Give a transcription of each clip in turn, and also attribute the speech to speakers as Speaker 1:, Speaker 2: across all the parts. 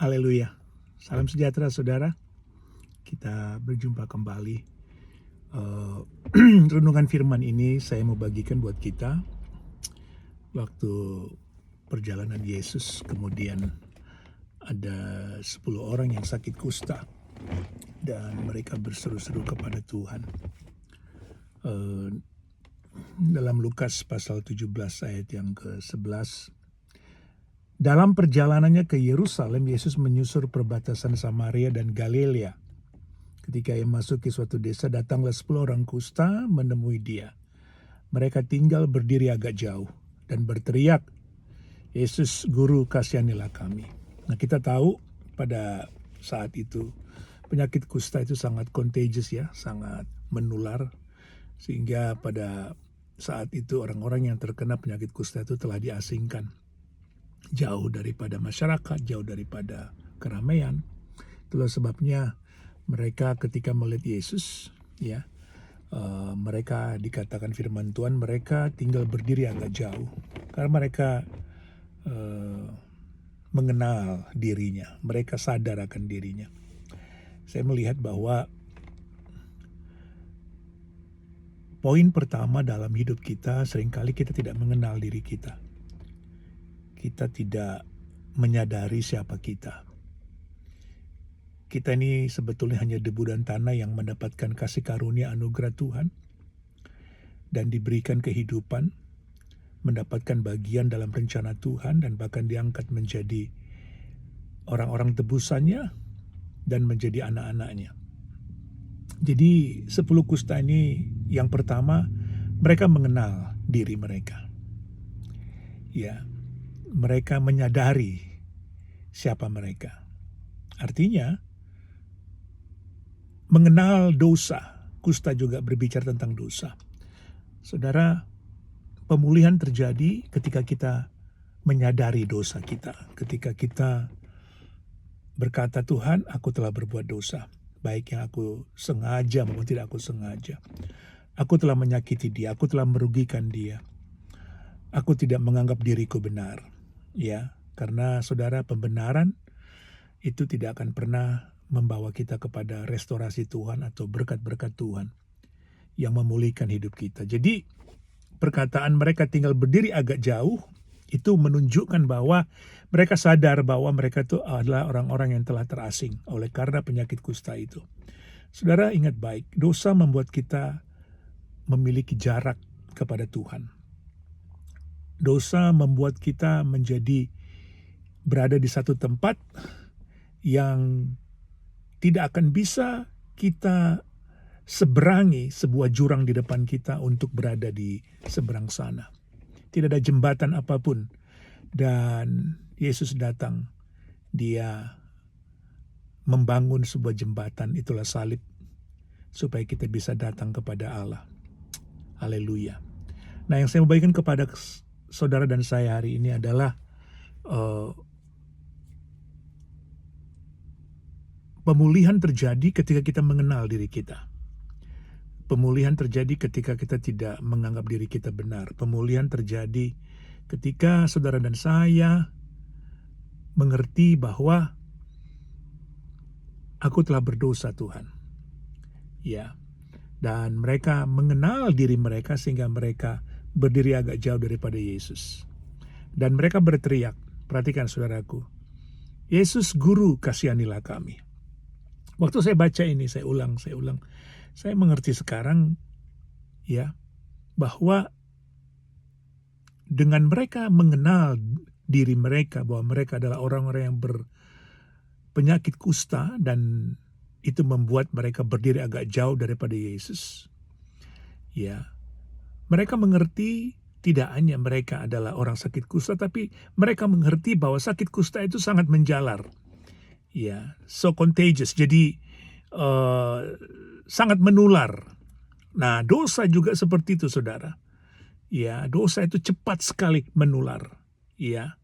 Speaker 1: Haleluya. Salam sejahtera saudara. Kita berjumpa kembali. Renungan firman ini saya mau bagikan buat kita. Waktu perjalanan Yesus, kemudian ada 10 orang yang sakit kusta. Dan mereka berseru-seru kepada Tuhan. Dalam Lukas pasal 17 ayat yang ke-11. Dalam perjalanannya ke Yerusalem, Yesus menyusur perbatasan Samaria dan Galilea. Ketika ia masuk ke suatu desa, datanglah 10 orang kusta menemui dia. Mereka tinggal berdiri agak jauh dan berteriak, "Yesus, Guru, kasihanilah kami." Nah, kita tahu pada saat itu penyakit kusta itu sangat contagious ya, sangat menular. Sehingga pada saat itu orang-orang yang terkena penyakit kusta itu telah diasingkan. Jauh daripada masyarakat, jauh daripada keramaian. Itulah sebabnya mereka ketika melihat Yesus, ya, mereka dikatakan firman Tuhan, mereka tinggal berdiri agak jauh karena mereka mengenal dirinya, mereka sadar akan dirinya. Saya melihat bahwa poin pertama dalam hidup kita, seringkali kita tidak mengenal diri kita. Kita tidak menyadari siapa kita. Kita ini sebetulnya hanya debu dan tanah yang mendapatkan kasih karunia anugerah Tuhan dan diberikan kehidupan, mendapatkan bagian dalam rencana Tuhan dan bahkan diangkat menjadi orang-orang tebusannya dan menjadi anak-anaknya. Jadi 10 kusta ini yang pertama, mereka mengenal diri mereka. Ya, mereka menyadari siapa mereka. Artinya, mengenal dosa. Kusta juga berbicara tentang dosa. Saudara, pemulihan terjadi ketika kita menyadari dosa kita. Ketika kita berkata, "Tuhan, aku telah berbuat dosa. Baik yang aku sengaja maupun tidak aku sengaja. Aku telah menyakiti dia, aku telah merugikan dia. Aku tidak menganggap diriku benar." Ya, karena saudara, pembenaran itu tidak akan pernah membawa kita kepada restorasi Tuhan atau berkat-berkat Tuhan yang memulihkan hidup kita. Jadi perkataan mereka tinggal berdiri agak jauh itu menunjukkan bahwa mereka sadar bahwa mereka itu adalah orang-orang yang telah terasing oleh karena penyakit kusta itu. Saudara, ingat baik, dosa membuat kita memiliki jarak kepada Tuhan. Dosa membuat kita menjadi berada di satu tempat yang tidak akan bisa kita seberangi sebuah jurang di depan kita untuk berada di seberang sana. Tidak ada jembatan apapun. Dan Yesus datang, dia membangun sebuah jembatan, itulah salib, supaya kita bisa datang kepada Allah. Haleluya. Nah, yang saya mau bagikan kepada saudara dan saya hari ini adalah pemulihan terjadi ketika kita mengenal diri kita. Pemulihan terjadi ketika kita tidak menganggap diri kita benar. Pemulihan terjadi ketika saudara dan saya mengerti bahwa aku telah berdosa, Tuhan. Ya. Dan mereka mengenal diri mereka sehingga mereka berdiri agak jauh daripada Yesus. Dan mereka berteriak, perhatikan saudaraku, "Yesus, Guru, kasihanilah kami." Waktu saya baca ini, saya ulang. Saya mengerti sekarang ya bahwa dengan mereka mengenal diri mereka bahwa mereka adalah orang-orang yang berpenyakit kusta dan itu membuat mereka berdiri agak jauh daripada Yesus. Ya. Mereka mengerti tidak hanya mereka adalah orang sakit kusta, tapi mereka mengerti bahwa sakit kusta itu sangat menjalar. Ya, so contagious. Jadi sangat menular. Nah, dosa juga seperti itu, saudara. Ya, dosa itu cepat sekali menular. Ya,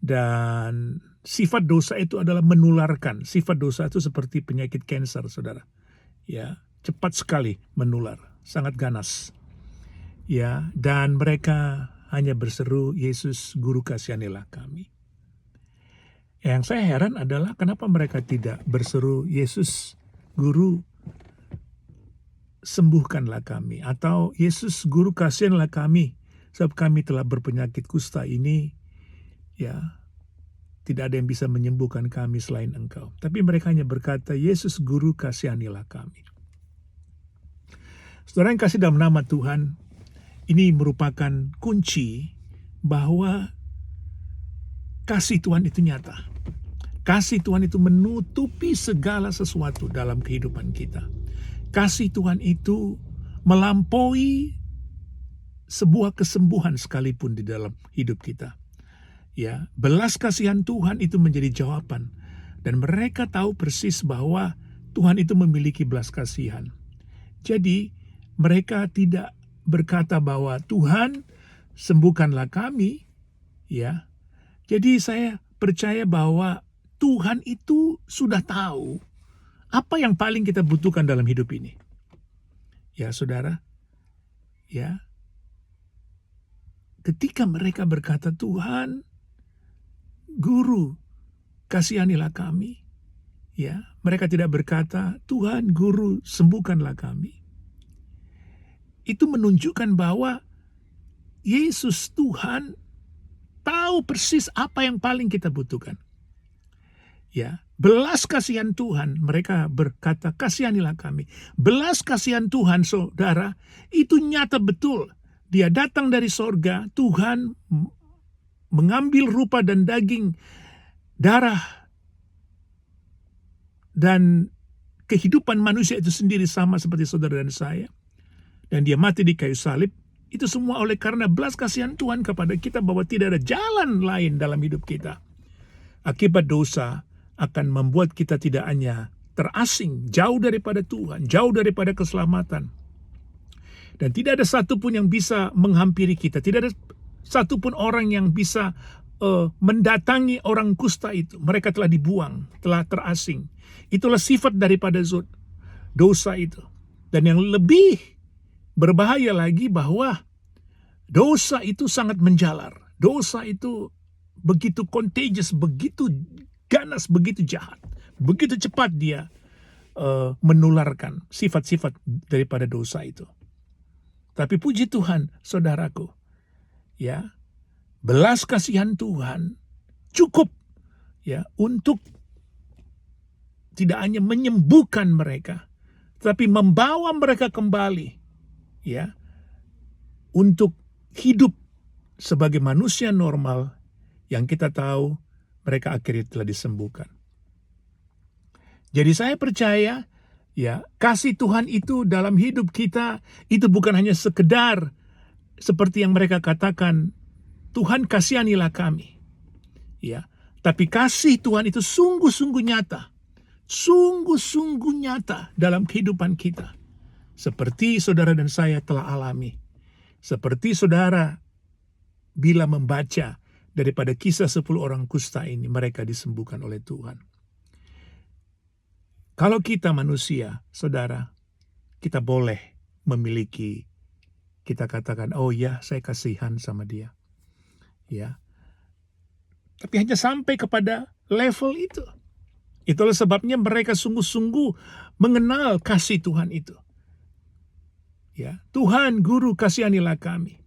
Speaker 1: dan sifat dosa itu adalah menularkan. Sifat dosa itu seperti penyakit kanker, saudara. Ya, cepat sekali menular, sangat ganas. Ya, dan mereka hanya berseru, "Yesus, Guru, kasihanilah kami." Yang saya heran adalah kenapa mereka tidak berseru, Yesus, Guru, sembuhkanlah kami. Atau Yesus, Guru, kasihanlah kami, sebab kami telah berpenyakit kusta ini. Ya, tidak ada yang bisa menyembuhkan kami selain Engkau. Tapi mereka hanya berkata, Yesus, Guru, kasihanilah kami. Saudara yang kasih dalam nama Tuhan, ini merupakan kunci bahwa kasih Tuhan itu nyata. Kasih Tuhan itu menutupi segala sesuatu dalam kehidupan kita. Kasih Tuhan itu melampaui sebuah kesembuhan sekalipun di dalam hidup kita. Ya, belas kasihan Tuhan itu menjadi jawaban. Dan mereka tahu persis bahwa Tuhan itu memiliki belas kasihan. Jadi, mereka tidak berkata bahwa Tuhan, sembuhkanlah kami. Ya. Jadi saya percaya bahwa Tuhan itu sudah tahu apa yang paling kita butuhkan dalam hidup ini. Ya, saudara. Ya. Ketika mereka berkata, Tuhan, Guru, kasihanilah kami. Ya, mereka tidak berkata, Tuhan, Guru, sembuhkanlah kami. Itu menunjukkan bahwa Yesus Tuhan tahu persis apa yang paling kita butuhkan. Ya, belas kasihan Tuhan, mereka berkata, kasihanilah kami. Belas kasihan Tuhan, saudara, itu nyata betul. Dia datang dari sorga, Tuhan mengambil rupa dan daging, darah, dan kehidupan manusia itu sendiri sama seperti saudara dan saya. Dan dia mati di kayu salib. Itu semua oleh karena belas kasihan Tuhan kepada kita bahwa tidak ada jalan lain dalam hidup kita. Akibat dosa akan membuat kita tidak hanya terasing, jauh daripada Tuhan, jauh daripada keselamatan. Dan tidak ada satupun yang bisa menghampiri kita. Tidak ada satupun orang yang bisa mendatangi orang kusta itu. Mereka telah dibuang, telah terasing. Itulah sifat daripada dosa itu. Dan yang lebih berbahaya lagi bahwa dosa itu sangat menjalar. Dosa itu begitu contagious, begitu ganas, begitu jahat. Begitu cepat dia menularkan sifat-sifat daripada dosa itu. Tapi puji Tuhan, saudaraku, ya, belas kasihan Tuhan cukup ya untuk tidak hanya menyembuhkan mereka, tapi membawa mereka kembali ya untuk hidup sebagai manusia normal yang kita tahu mereka akhirnya telah disembuhkan. Jadi saya percaya ya, kasih Tuhan itu dalam hidup kita itu bukan hanya sekedar seperti yang mereka katakan, Tuhan kasihanilah kami. Ya, tapi kasih Tuhan itu sungguh-sungguh nyata. Sungguh-sungguh nyata dalam kehidupan kita. Seperti saudara dan saya telah alami. Seperti saudara bila membaca daripada kisah 10 orang kusta ini, mereka disembuhkan oleh Tuhan. Kalau kita manusia, saudara, kita boleh memiliki, kita katakan, oh ya, saya kasihan sama dia. Ya. Tapi hanya sampai kepada level itu. Itulah sebabnya mereka sungguh-sungguh mengenal kasih Tuhan itu. Ya, Tuhan, Guru, kasihanilah kami.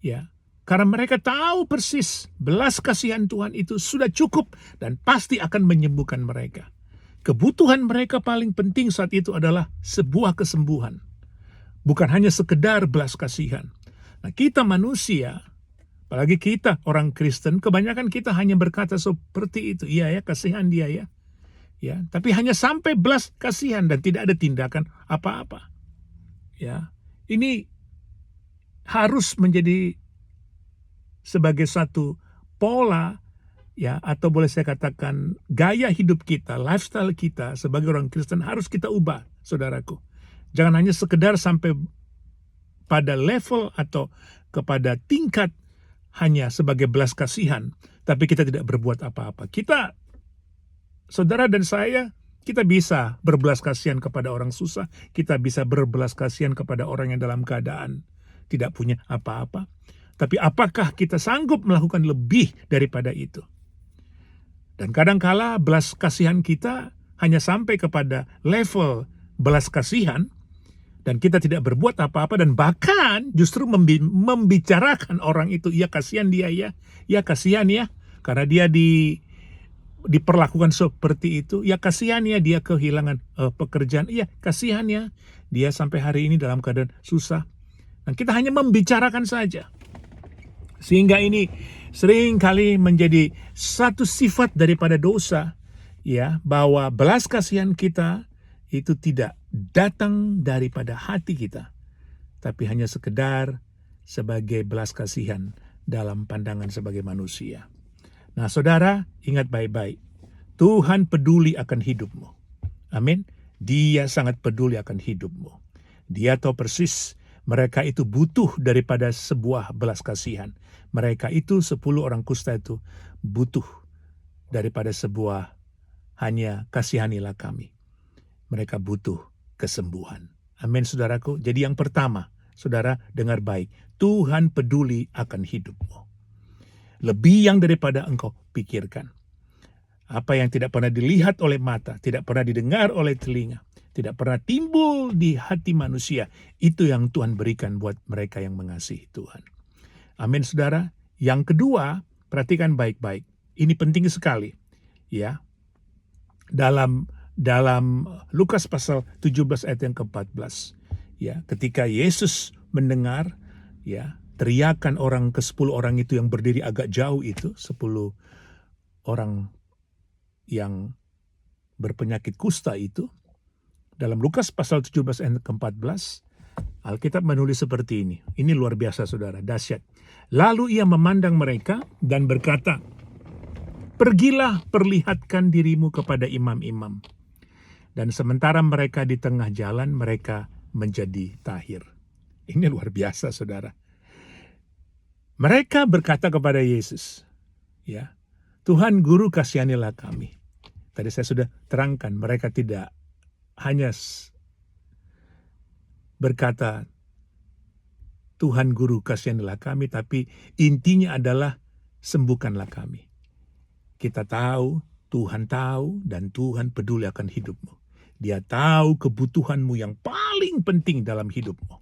Speaker 1: Ya, karena mereka tahu persis belas kasihan Tuhan itu sudah cukup dan pasti akan menyembuhkan mereka. Kebutuhan mereka paling penting saat itu adalah sebuah kesembuhan. Bukan hanya sekedar belas kasihan. Nah, kita manusia, apalagi kita orang Kristen, kebanyakan kita hanya berkata seperti itu. Iya ya, kasihan dia ya. Ya, tapi hanya sampai belas kasihan dan tidak ada tindakan apa-apa. Ya, ini harus menjadi sebagai satu pola ya, atau boleh saya katakan gaya hidup kita, lifestyle kita sebagai orang Kristen harus kita ubah, saudaraku. Jangan hanya sekedar sampai pada level atau kepada tingkat hanya sebagai belas kasihan, tapi kita tidak berbuat apa-apa. Kita, saudara dan saya, kita bisa berbelas kasihan kepada orang susah, kita bisa berbelas kasihan kepada orang yang dalam keadaan tidak punya apa-apa. Tapi apakah kita sanggup melakukan lebih daripada itu? Dan kadangkala belas kasihan kita hanya sampai kepada level belas kasihan, dan kita tidak berbuat apa-apa, dan bahkan justru membicarakan orang itu, ya kasihan dia ya kasihan ya, karena dia diperlakukan seperti itu, ya kasihan ya dia kehilangan pekerjaan, ya kasihan ya dia sampai hari ini dalam keadaan susah. Dan kita hanya membicarakan saja. Sehingga ini sering kali menjadi satu sifat daripada dosa, ya, bahwa belas kasihan kita itu tidak datang daripada hati kita, tapi hanya sekedar sebagai belas kasihan dalam pandangan sebagai manusia. Nah, saudara, ingat baik-baik, Tuhan peduli akan hidupmu. Amin. Dia sangat peduli akan hidupmu. Dia tahu persis mereka itu butuh daripada sebuah belas kasihan. Mereka itu 10 orang kusta itu butuh daripada sebuah hanya kasihanilah kami. Mereka butuh kesembuhan. Amin, saudaraku. Jadi yang pertama, saudara dengar baik, Tuhan peduli akan hidupmu. Lebih yang daripada engkau pikirkan. Apa yang tidak pernah dilihat oleh mata, tidak pernah didengar oleh telinga, tidak pernah timbul di hati manusia, itu yang Tuhan berikan buat mereka yang mengasihi Tuhan. Amin, saudara. Yang kedua, perhatikan baik-baik. Ini penting sekali, ya. Dalam Lukas pasal 17 ayat yang ke-14, ya, ketika Yesus mendengar, ya, teriakan orang ke-10 orang itu yang berdiri agak jauh itu, 10 orang yang berpenyakit kusta itu, dalam Lukas pasal 17 ayat ke-14, Alkitab menulis seperti ini. Ini luar biasa, saudara, dahsyat. Lalu ia memandang mereka dan berkata, "Pergilah, perlihatkan dirimu kepada imam-imam." Dan sementara mereka di tengah jalan, mereka menjadi tahir. Ini luar biasa, saudara. Mereka berkata kepada Yesus, ya, "Tuhan Guru, kasihanilah kami." Tadi saya sudah terangkan, mereka tidak hanya berkata, "Tuhan Guru, kasihanilah kami," tapi intinya adalah sembuhkanlah kami. Kita tahu, Tuhan tahu, dan Tuhan peduli akan hidupmu. Dia tahu kebutuhanmu yang paling penting dalam hidupmu.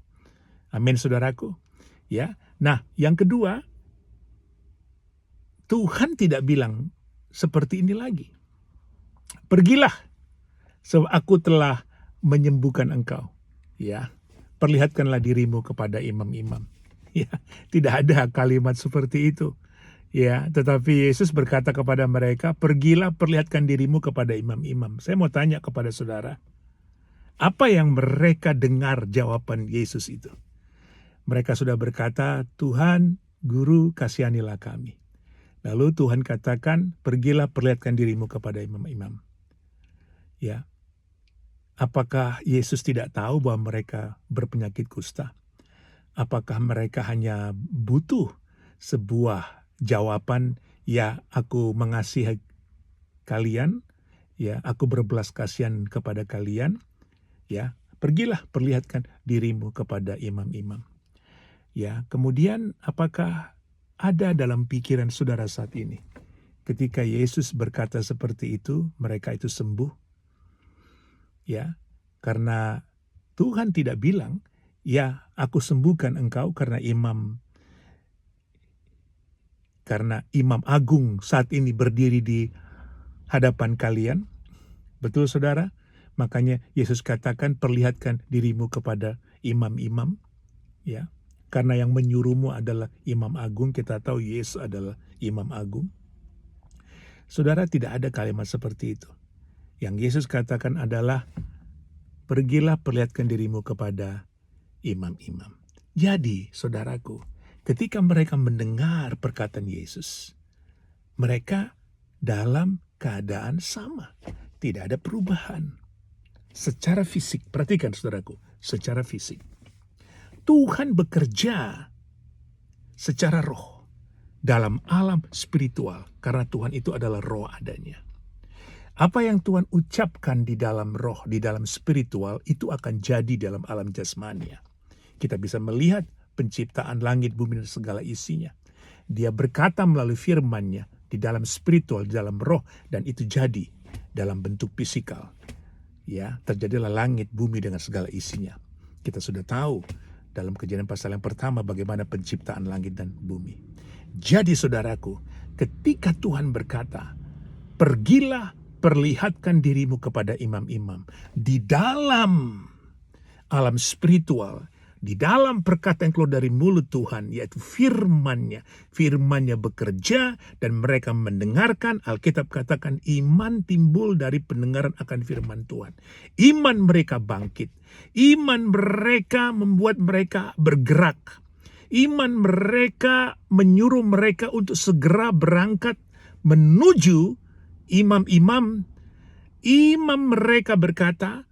Speaker 1: Amin, saudaraku. Ya. Nah, yang kedua, Tuhan tidak bilang seperti ini lagi. "Pergilah, sebab aku telah menyembuhkan engkau." Ya. "Perlihatkanlah dirimu kepada imam-imam." Ya, tidak ada kalimat seperti itu. Ya, tetapi Yesus berkata kepada mereka, "Pergilah, perlihatkan dirimu kepada imam-imam." Saya mau tanya kepada saudara, apa yang mereka dengar jawaban Yesus itu? Mereka sudah berkata, "Tuhan, Guru, kasihanilah kami." Lalu Tuhan katakan, "Pergilah, perlihatkan dirimu kepada imam-imam." Ya. Apakah Yesus tidak tahu bahwa mereka berpenyakit kusta? Apakah mereka hanya butuh sebuah jawaban, "Ya, aku mengasihi kalian, ya, aku berbelas kasihan kepada kalian, ya, pergilah, perlihatkan dirimu kepada imam-imam." Ya, kemudian apakah ada dalam pikiran saudara saat ini, ketika Yesus berkata seperti itu, mereka itu sembuh? Ya, karena Tuhan tidak bilang, "Ya, aku sembuhkan engkau karena imam agung saat ini berdiri di hadapan kalian." Betul, saudara? Makanya Yesus katakan, "Perlihatkan dirimu kepada imam-imam." Ya, karena yang menyuruhmu adalah imam agung. Kita tahu Yesus adalah imam agung. Saudara, tidak ada kalimat seperti itu. Yang Yesus katakan adalah, "Pergilah, perlihatkan dirimu kepada imam-imam." Jadi, saudaraku, ketika mereka mendengar perkataan Yesus, mereka dalam keadaan sama. Tidak ada perubahan. Secara fisik, perhatikan saudaraku, secara fisik. Tuhan bekerja secara roh dalam alam spiritual, karena Tuhan itu adalah roh adanya. Apa yang Tuhan ucapkan di dalam roh, di dalam spiritual, itu akan jadi dalam alam jasmania. Kita bisa melihat penciptaan langit, bumi, dan segala isinya. Dia berkata melalui firman-Nya, di dalam spiritual, di dalam roh, dan itu jadi dalam bentuk fisikal. Ya, terjadilah langit, bumi dengan segala isinya. Kita sudah tahu dalam Kejadian pasal yang pertama bagaimana penciptaan langit dan bumi. Jadi saudaraku, ketika Tuhan berkata, pergilah perlihatkan dirimu kepada imam-imam di dalam alam spiritual, di dalam perkataan yang keluar dari mulut Tuhan, yaitu firman-Nya. Firman-Nya bekerja dan mereka mendengarkan. Alkitab katakan iman timbul dari pendengaran akan firman Tuhan. Iman mereka bangkit. Iman mereka membuat mereka bergerak. Iman mereka menyuruh mereka untuk segera berangkat menuju imam-imam. Imam mereka berkata,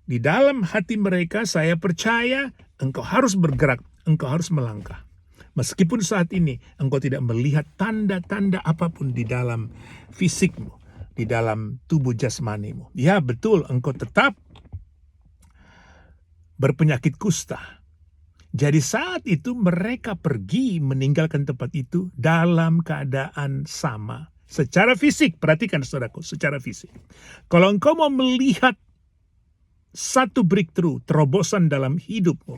Speaker 1: di dalam hati mereka, saya percaya engkau harus bergerak, engkau harus melangkah. Meskipun saat ini engkau tidak melihat tanda-tanda apapun di dalam fisikmu, di dalam tubuh jasmanimu. Ya betul, engkau tetap berpenyakit kusta. Jadi saat itu mereka pergi meninggalkan tempat itu dalam keadaan sama. Secara fisik, perhatikan saudaraku, secara fisik. Kalau engkau mau melihat satu breakthrough, terobosan dalam hidupmu,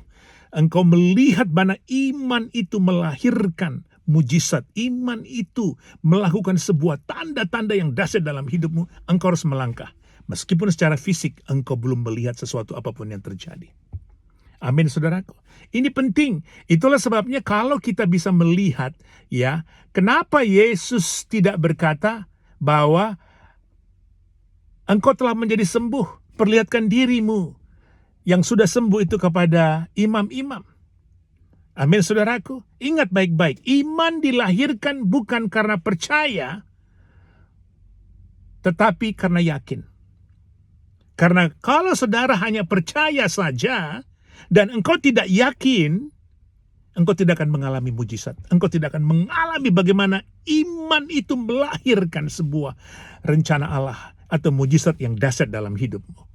Speaker 1: engkau melihat mana iman itu melahirkan mujizat, iman itu melakukan sebuah tanda-tanda yang dahsyat dalam hidupmu, engkau harus melangkah. Meskipun secara fisik engkau belum melihat sesuatu apapun yang terjadi. Amin saudaraku. Ini penting. Itulah sebabnya kalau kita bisa melihat, ya, kenapa Yesus tidak berkata bahwa engkau telah menjadi sembuh, perlihatkan dirimu yang sudah sembuh itu kepada imam-imam. Amin saudaraku. Ingat baik-baik, iman dilahirkan bukan karena percaya, tetapi karena yakin. Karena kalau saudara hanya percaya saja, dan engkau tidak yakin, engkau tidak akan mengalami mujizat. Engkau tidak akan mengalami bagaimana iman itu melahirkan sebuah rencana Allah atau mujizat yang dahsyat dalam hidupmu.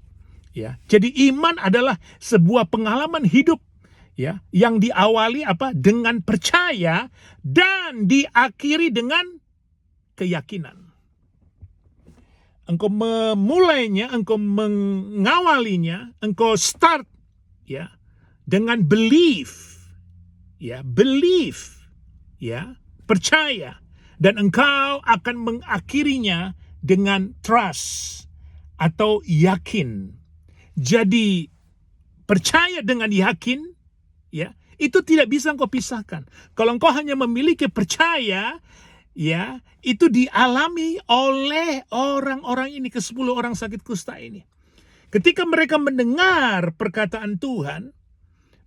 Speaker 1: Ya, jadi iman adalah sebuah pengalaman hidup, ya, yang diawali apa? Dengan percaya dan diakhiri dengan keyakinan. Engkau memulainya, engkau mengawalinya, engkau start, ya, dengan belief, ya, percaya, dan engkau akan mengakhirinya dengan trust atau yakin. Jadi percaya dengan yakin, ya, itu tidak bisa engkau pisahkan. Kalau engkau hanya memiliki percaya, ya, itu dialami oleh orang-orang ini, ke-10 orang sakit kusta ini. Ketika mereka mendengar perkataan Tuhan,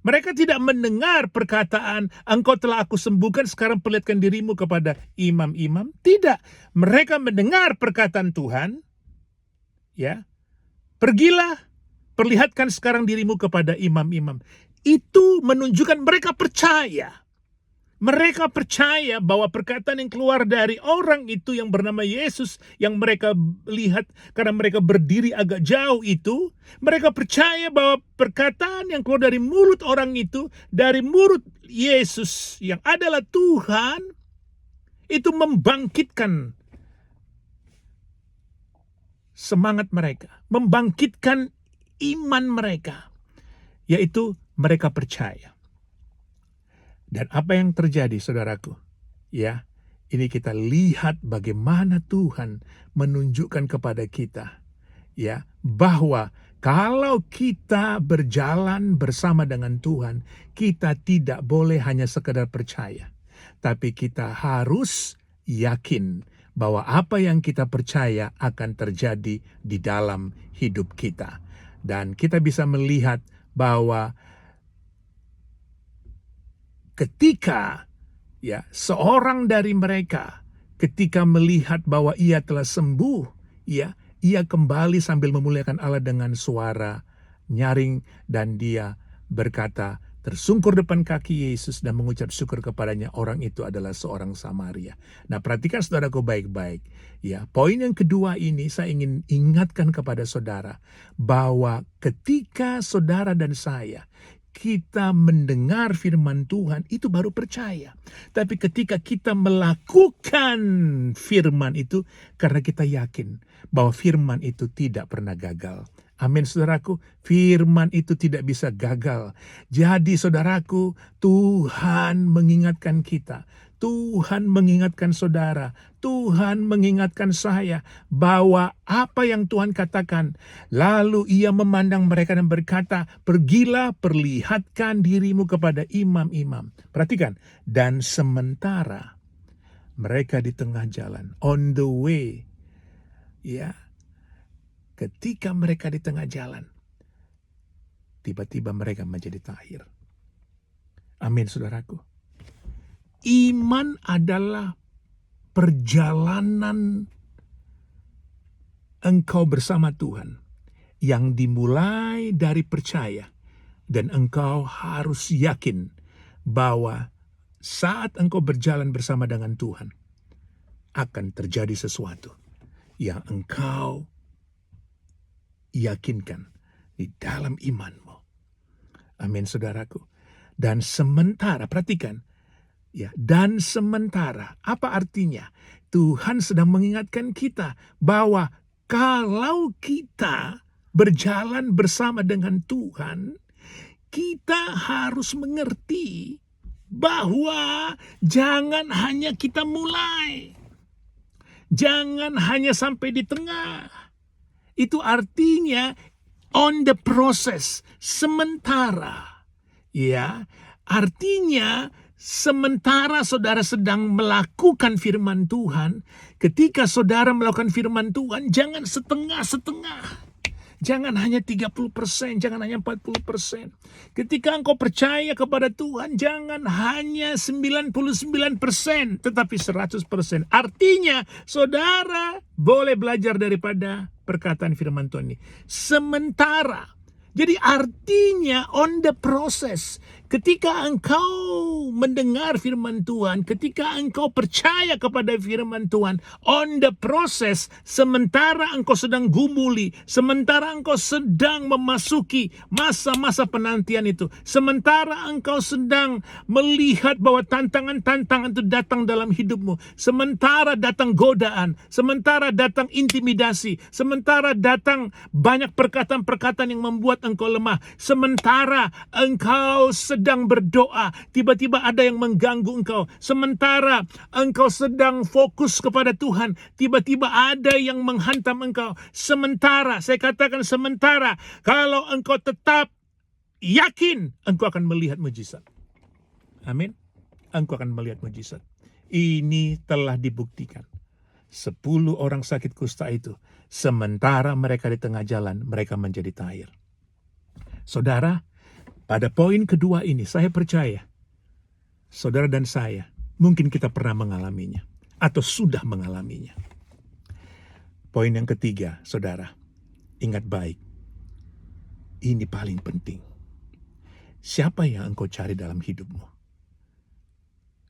Speaker 1: mereka tidak mendengar perkataan, engkau telah aku sembuhkan, sekarang perlihatkan dirimu kepada imam-imam. Tidak, mereka mendengar perkataan Tuhan, ya, pergilah, perlihatkan sekarang dirimu kepada imam-imam. Itu menunjukkan mereka percaya. Mereka percaya bahwa perkataan yang keluar dari orang itu yang bernama Yesus, yang mereka lihat karena mereka berdiri agak jauh itu, mereka percaya bahwa perkataan yang keluar dari mulut orang itu, dari mulut Yesus yang adalah Tuhan, itu membangkitkan semangat mereka, membangkitkan iman mereka, yaitu mereka percaya. Dan apa yang terjadi saudaraku? Ya, ini kita lihat bagaimana Tuhan menunjukkan kepada kita, ya, bahwa kalau kita berjalan bersama dengan Tuhan, kita tidak boleh hanya sekedar percaya, tapi kita harus yakin bahwa apa yang kita percaya akan terjadi di dalam hidup kita. Dan kita bisa melihat bahwa ketika, ya, seorang dari mereka ketika melihat bahwa ia telah sembuh, ya, ia kembali sambil memuliakan Allah dengan suara nyaring, dan dia berkata, tersungkur depan kaki Yesus dan mengucap syukur kepadanya. Orang itu adalah seorang Samaria. Nah, perhatikan saudaraku baik-baik. Ya, poin yang kedua ini saya ingin ingatkan kepada saudara bahwa ketika saudara dan saya kita mendengar firman Tuhan, itu baru percaya. Tapi ketika kita melakukan firman itu, karena kita yakin bahwa firman itu tidak pernah gagal. Amin, saudaraku. Firman itu tidak bisa gagal. Jadi, saudaraku, Tuhan mengingatkan kita. Tuhan mengingatkan saudara, Tuhan mengingatkan saya bahwa apa yang Tuhan katakan. Lalu ia memandang mereka dan berkata, pergilah perlihatkan dirimu kepada imam-imam. Perhatikan, dan sementara mereka di tengah jalan, on the way, ya, ketika mereka di tengah jalan, tiba-tiba mereka menjadi tahir. Amin, saudaraku. Iman adalah perjalanan engkau bersama Tuhan yang dimulai dari percaya, dan engkau harus yakin bahwa saat engkau berjalan bersama dengan Tuhan akan terjadi sesuatu yang engkau yakinkan di dalam imanmu. Amin, saudaraku. Dan sementara, perhatikan, ya, dan sementara, apa artinya? Tuhan sedang mengingatkan kita bahwa kalau kita berjalan bersama dengan Tuhan, kita harus mengerti bahwa jangan hanya kita mulai, jangan hanya sampai di tengah. Itu artinya on the process, sementara. Ya, artinya sementara saudara sedang melakukan firman Tuhan, ketika saudara melakukan firman Tuhan, jangan setengah-setengah. Jangan hanya 30%, jangan hanya 40%. Ketika engkau percaya kepada Tuhan, jangan hanya 99%, tetapi 100%. Artinya, saudara boleh belajar daripada perkataan firman Tuhan ini. Sementara. Jadi artinya on the process. Ketika engkau mendengar firman Tuhan, ketika engkau percaya kepada firman Tuhan, on the process, sementara engkau sedang gumuli, sementara engkau sedang memasuki masa-masa penantian itu, sementara engkau sedang melihat bahwa tantangan-tantangan itu datang dalam hidupmu, sementara datang godaan, sementara datang intimidasi, sementara datang banyak perkataan-perkataan yang membuat engkau lemah, sementara engkau sedang berdoa, tiba-tiba ada yang mengganggu engkau. Sementara engkau sedang fokus kepada Tuhan, tiba-tiba ada yang menghantam engkau. Sementara, saya katakan sementara, kalau engkau tetap yakin, engkau akan melihat mujizat. Amin. Engkau akan melihat mujizat. Ini telah dibuktikan. 10 orang sakit kusta itu, sementara mereka di tengah jalan, mereka menjadi tahir. Saudara, pada poin kedua ini, saya percaya, saudara dan saya, mungkin kita pernah mengalaminya, atau sudah mengalaminya. Poin yang ketiga, saudara, ingat baik, ini paling penting. Siapa yang engkau cari dalam hidupmu?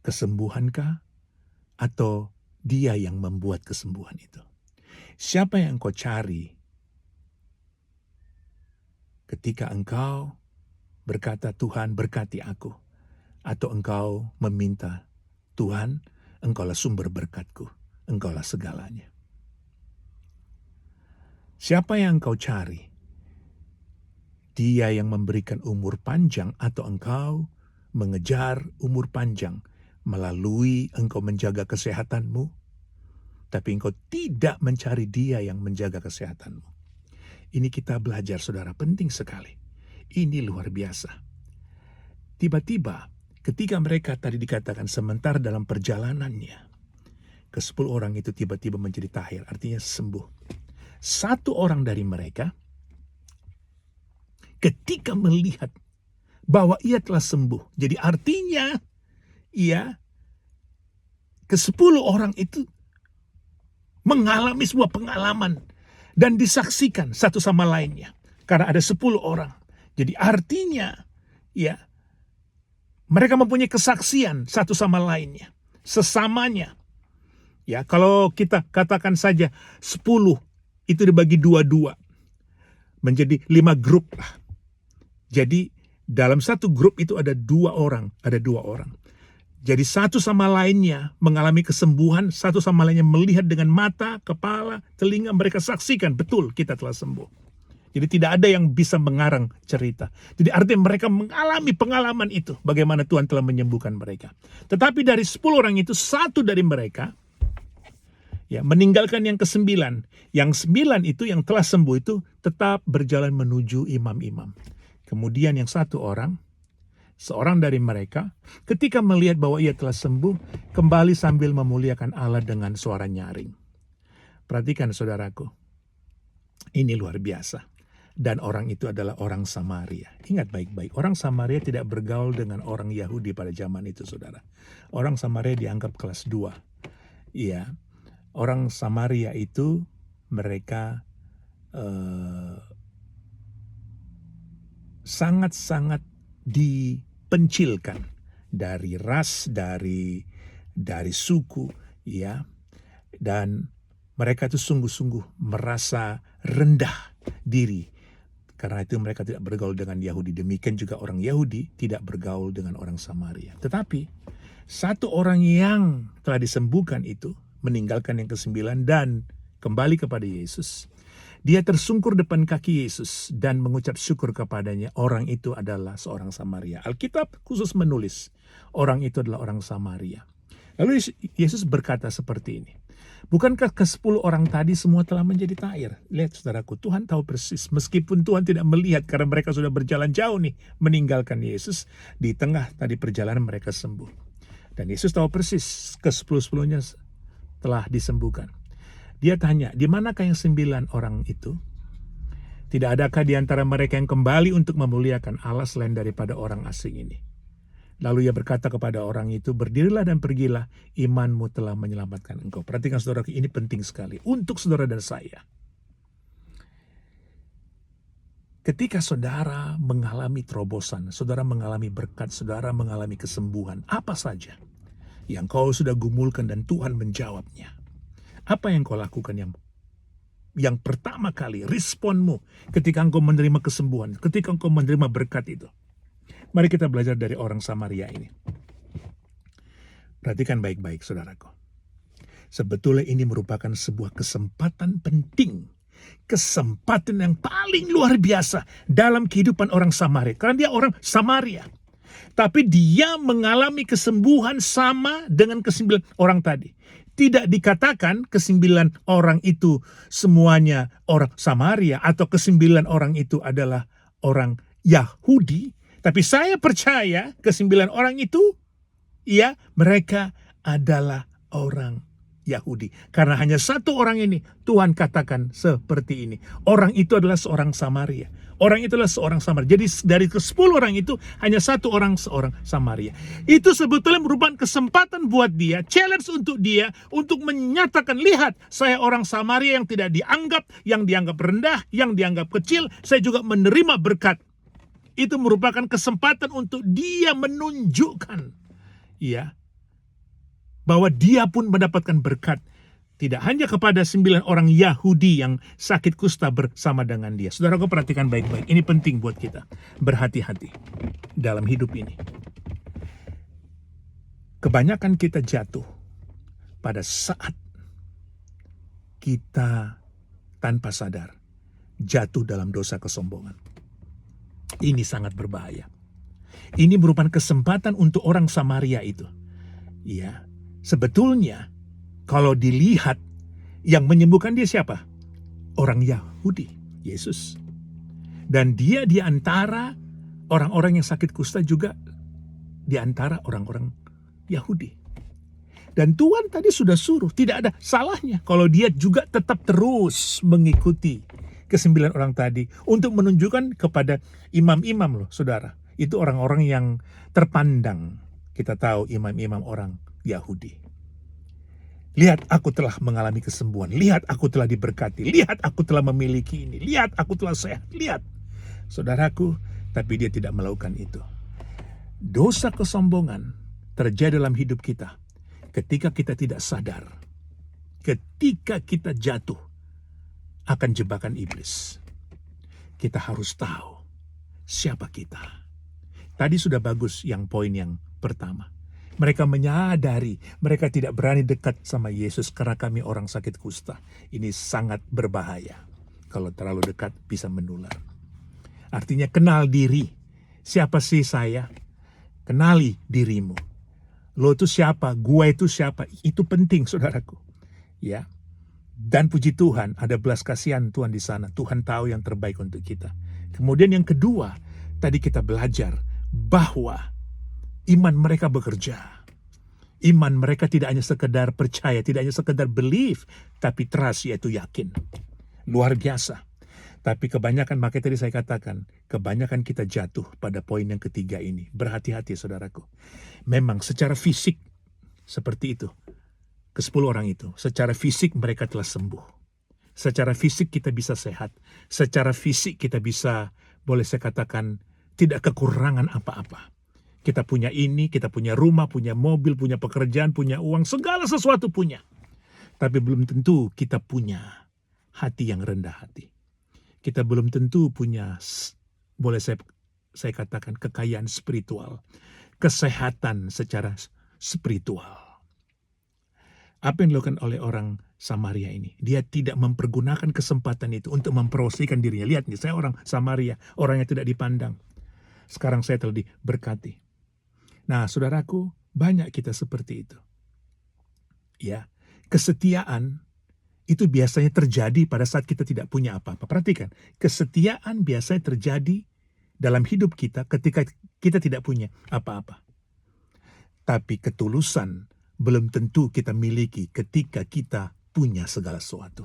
Speaker 1: Kesembuhankah? Atau dia yang membuat kesembuhan itu? Siapa yang engkau cari ketika engkau berkata, Tuhan berkati aku, atau engkau meminta, Tuhan, engkaulah sumber berkatku, engkaulah segalanya. Siapa yang engkau cari? Dia yang memberikan umur panjang, atau engkau mengejar umur panjang melalui engkau menjaga kesehatanmu, tapi engkau tidak mencari dia yang menjaga kesehatanmu. Ini kita belajar, saudara, penting sekali. Ini luar biasa. Tiba-tiba ketika mereka tadi dikatakan sementara dalam perjalanannya, ke-10 orang itu tiba-tiba menjadi tahir, artinya sembuh. 1 orang dari mereka ketika melihat bahwa ia telah sembuh, jadi artinya ke-10 orang itu mengalami sebuah pengalaman dan disaksikan satu sama lainnya, karena ada 10 orang. Jadi artinya, mereka mempunyai kesaksian satu sama lainnya, sesamanya. Ya, kalau kita katakan saja 10 itu dibagi 2-2, menjadi 5 grup lah. Jadi Dalam satu grup itu ada dua orang. Jadi satu sama lainnya mengalami kesembuhan, satu sama lainnya melihat dengan mata, kepala, telinga, mereka saksikan, betul kita telah sembuh. Jadi tidak ada yang bisa mengarang cerita. Jadi artinya mereka mengalami pengalaman itu, bagaimana Tuhan telah menyembuhkan mereka. Tetapi dari 10 orang itu, satu dari mereka ya meninggalkan yang ke-9. Yang 9 itu yang telah sembuh itu tetap berjalan menuju imam-imam. Kemudian yang satu orang, seorang dari mereka, ketika melihat bahwa ia telah sembuh, kembali sambil memuliakan Allah dengan suara nyaring. Perhatikan saudaraku, ini luar biasa. Dan orang itu adalah orang Samaria. Ingat baik-baik, orang Samaria tidak bergaul dengan orang Yahudi pada zaman itu, saudara. Orang Samaria dianggap kelas 2. Iya, orang Samaria itu mereka sangat-sangat dipencilkan dari ras, dari suku, ya. Dan mereka itu sungguh-sungguh merasa rendah diri. Karena itu mereka tidak bergaul dengan Yahudi. Demikian juga orang Yahudi tidak bergaul dengan orang Samaria. Tetapi satu orang yang telah disembuhkan itu meninggalkan yang ke-9 dan kembali kepada Yesus. Dia tersungkur depan kaki Yesus dan mengucap syukur kepadanya. Orang itu adalah seorang Samaria. Alkitab khusus menulis orang itu adalah orang Samaria. Lalu Yesus berkata seperti ini. Bukankah ke-10 orang tadi semua telah menjadi tahir? Lihat saudaraku, Tuhan tahu persis. Meskipun Tuhan tidak melihat karena mereka sudah berjalan jauh nih meninggalkan Yesus. Di tengah tadi perjalanan mereka sembuh. Dan Yesus tahu persis ke-10-10-nya telah disembuhkan. Dia tanya, di manakah yang 9 orang itu? Tidak adakah di antara mereka yang kembali untuk memuliakan Allah selain daripada orang asing ini? Lalu ia berkata kepada orang itu, berdirilah dan pergilah, imanmu telah menyelamatkan engkau. Perhatikan saudara, ini penting sekali untuk saudara dan saya. Ketika saudara mengalami terobosan, saudara mengalami berkat, saudara mengalami kesembuhan, apa saja yang kau sudah gumulkan dan Tuhan menjawabnya. Apa yang kau lakukan yang pertama kali, responmu ketika engkau menerima kesembuhan, ketika engkau menerima berkat itu. Mari kita belajar dari orang Samaria ini. Perhatikan baik-baik saudaraku. Sebetulnya ini merupakan sebuah kesempatan penting. Kesempatan yang paling luar biasa dalam kehidupan orang Samaria. Karena dia orang Samaria. Tapi dia mengalami kesembuhan sama dengan ke-9 orang tadi. Tidak dikatakan ke-9 orang itu semuanya orang Samaria atau ke-9 orang itu adalah orang Yahudi. Tapi saya percaya ke-9 orang itu, ya mereka adalah orang Yahudi. Karena hanya satu orang ini Tuhan katakan seperti ini. Orang itu adalah seorang Samaria. Orang itu adalah seorang Samaria. Jadi dari ke-10 orang itu hanya satu orang seorang Samaria. Itu sebetulnya merupakan kesempatan buat dia, challenge untuk dia untuk menyatakan, lihat saya orang Samaria yang tidak dianggap, yang dianggap rendah, yang dianggap kecil, saya juga menerima berkat. Itu merupakan kesempatan untuk dia menunjukkan ya bahwa dia pun mendapatkan berkat. Tidak hanya kepada 9 orang Yahudi yang sakit kusta bersama dengan dia. Saudaraku perhatikan baik-baik. Ini penting buat kita. Berhati-hati dalam hidup ini. Kebanyakan kita jatuh pada saat kita tanpa sadar jatuh dalam dosa kesombongan. Ini sangat berbahaya. Ini merupakan kesempatan untuk orang Samaria itu. Ya, sebetulnya kalau dilihat yang menyembuhkan dia siapa? Orang Yahudi, Yesus. Dan dia di antara orang-orang yang sakit kusta juga di antara orang-orang Yahudi. Dan Tuhan tadi sudah suruh, tidak ada salahnya kalau dia juga tetap terus mengikuti ke-9 orang tadi untuk menunjukkan kepada imam-imam loh, saudara. Itu orang-orang yang terpandang. Kita tahu imam-imam orang Yahudi. Lihat aku telah mengalami kesembuhan. Lihat aku telah diberkati. Lihat aku telah memiliki ini. Lihat aku telah sehat. Lihat. Saudaraku, tapi dia tidak melakukan itu. Dosa kesombongan terjadi dalam hidup kita ketika kita tidak sadar. Ketika kita jatuh akan jebakan iblis. Kita harus tahu siapa kita. Tadi sudah bagus yang poin yang pertama. Mereka menyadari mereka tidak berani dekat sama Yesus karena kami orang sakit kusta. Ini sangat berbahaya. Kalau terlalu dekat bisa menular. Artinya kenal diri. Siapa sih saya? Kenali dirimu. Lo itu siapa? Gua itu siapa? Itu penting, saudaraku. Ya. Dan puji Tuhan, ada belas kasihan Tuhan di sana. Tuhan tahu yang terbaik untuk kita. Kemudian yang kedua, tadi kita belajar bahwa iman mereka bekerja. Iman mereka tidak hanya sekedar percaya, tidak hanya sekedar believe, tapi trust, yaitu yakin. Luar biasa. Tapi kebanyakan, makanya tadi saya katakan, kebanyakan kita jatuh pada poin yang ketiga ini. Berhati-hati, saudaraku. Memang secara fisik seperti itu. Ke-10 orang itu, secara fisik mereka telah sembuh. Secara fisik kita bisa sehat. Secara fisik kita bisa, boleh saya katakan, tidak kekurangan apa-apa. Kita punya ini, kita punya rumah, punya mobil, punya pekerjaan, punya uang, segala sesuatu punya. Tapi belum tentu kita punya hati yang rendah hati. Kita belum tentu punya, boleh saya katakan, kekayaan spiritual. Kesehatan secara spiritual. Apa yang dilakukan oleh orang Samaria ini? Dia tidak mempergunakan kesempatan itu untuk mempromosikan dirinya. Lihat nih, saya orang Samaria, orang yang tidak dipandang. Sekarang saya telah diberkati. Nah, saudaraku, banyak kita seperti itu. Ya, kesetiaan itu biasanya terjadi pada saat kita tidak punya apa-apa. Perhatikan, kesetiaan biasanya terjadi dalam hidup kita ketika kita tidak punya apa-apa. Tapi ketulusan belum tentu kita miliki ketika kita punya segala sesuatu.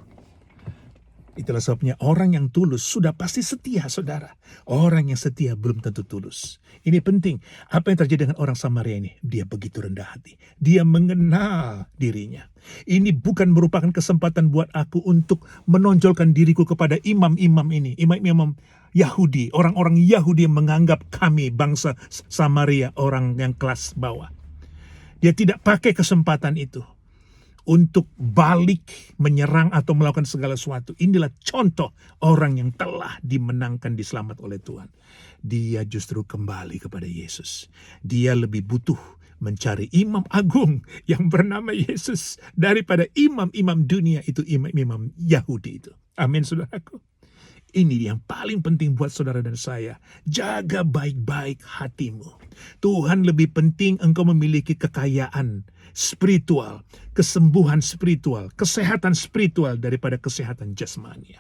Speaker 1: Itulah sebabnya orang yang tulus sudah pasti setia, saudara. Orang yang setia belum tentu tulus. Ini penting. Apa yang terjadi dengan orang Samaria ini? Dia begitu rendah hati. Dia mengenal dirinya. Ini bukan merupakan kesempatan buat aku untuk menonjolkan diriku kepada imam-imam ini. Imam-imam Yahudi. Orang-orang Yahudi yang menganggap kami bangsa Samaria orang yang kelas bawah. Dia tidak pakai kesempatan itu untuk balik menyerang atau melakukan segala sesuatu. Inilah contoh orang yang telah dimenangkan, diselamat oleh Tuhan. Dia justru kembali kepada Yesus. Dia lebih butuh mencari imam agung yang bernama Yesus daripada imam-imam dunia itu, imam-imam Yahudi itu. Amin, saudaraku. Ini yang paling penting buat saudara dan saya. Jaga baik-baik hatimu. Tuhan lebih penting engkau memiliki kekayaan spiritual, kesembuhan spiritual, kesehatan spiritual daripada kesehatan jasmani.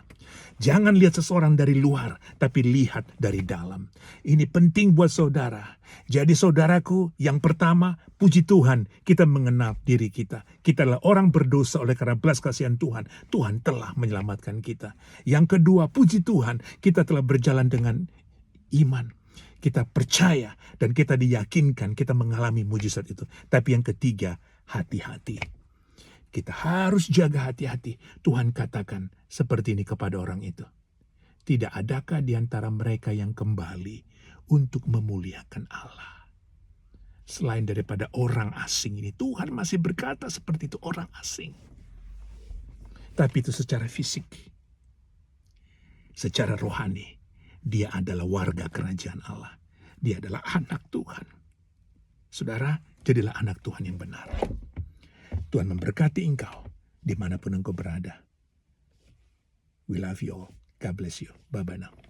Speaker 1: Jangan lihat seseorang dari luar, tapi lihat dari dalam. Ini penting buat saudara. Jadi saudaraku, yang pertama, puji Tuhan, kita mengenal diri kita. Kita adalah orang berdosa oleh karena belas kasihan Tuhan. Tuhan telah menyelamatkan kita. Yang kedua, puji Tuhan, kita telah berjalan dengan iman. Kita percaya dan kita diyakinkan kita mengalami mujizat itu. Tapi yang ketiga, hati-hati. Kita harus jaga hati-hati. Tuhan katakan seperti ini kepada orang itu. Tidak adakah di antara mereka yang kembali untuk memuliakan Allah? Selain daripada orang asing ini, Tuhan masih berkata seperti itu, orang asing. Tapi itu secara fisik. Secara rohani, dia adalah warga kerajaan Allah. Dia adalah anak Tuhan. Saudara, jadilah anak Tuhan yang benar. Tuhan memberkati engkau dimanapun engkau berada. We love you all. God bless you. Bye-bye now.